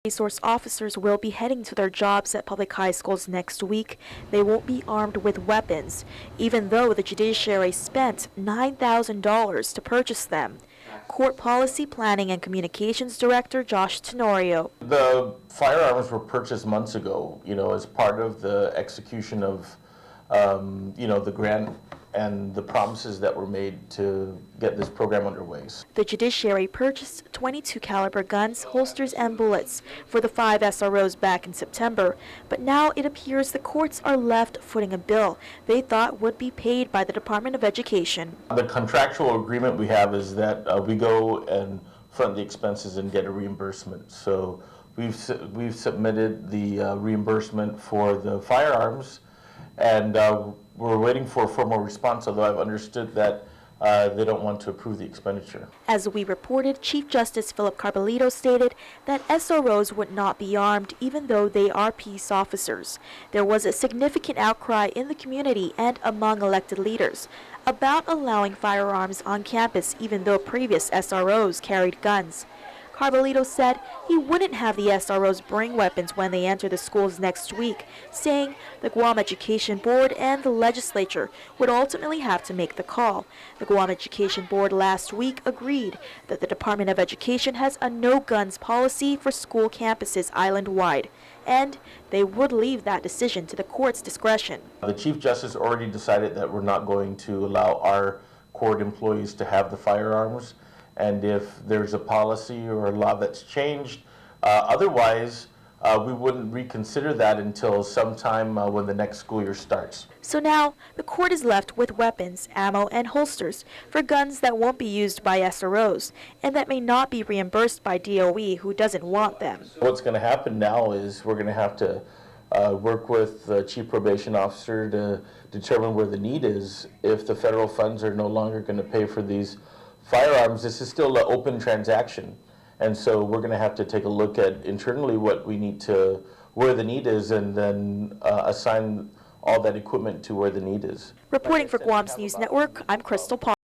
Resource officers will be heading to their jobs at public high schools next week. They won't be armed with weapons, even though the judiciary spent $9,000 to purchase them. Court Policy Planning and Communications Director Josh Tenorio. The firearms were purchased months ago, as part of the execution of, the grant and the promises that were made to get this program underway. The judiciary purchased 22 caliber guns, holsters, and bullets for the 5 SROs back in September, but now it appears the courts are left footing a bill they thought would be paid by the Department of Education. The contractual agreement we have is that we go and front the expenses and get a reimbursement. So we've submitted the reimbursement for the firearms, and we're waiting for a formal response, although I've understood that they don't want to approve the expenditure. As we reported, Chief Justice Philip Carbolito stated that SROs would not be armed even though they are peace officers. There was a significant outcry in the community and among elected leaders about allowing firearms on campus even though previous SROs carried guns. Carbolito said he wouldn't have the SROs bring weapons when they enter the schools next week, saying the Guam Education Board and the legislature would ultimately have to make the call. The Guam Education Board last week agreed that the Department of Education has a no-guns policy for school campuses island-wide, and they would leave that decision to the court's discretion. The Chief Justice already decided that we're not going to allow our court employees to have the firearms. And if there's a policy or a law that's changed, otherwise we wouldn't reconsider that until sometime when the next school year starts. So now the court is left with weapons, ammo, and holsters for guns that won't be used by SROs and that may not be reimbursed by DOE, who doesn't want them. What's going to happen now is we're going to have to work with the Chief Probation Officer to determine where the need is. If the federal funds are no longer going to pay for these firearms, this is still an open transaction, and so we're going to have to take a look at internally what we need to, where the need is, and then assign all that equipment to where the need is. Reporting for Guam's News Network, I'm Crystal Paul.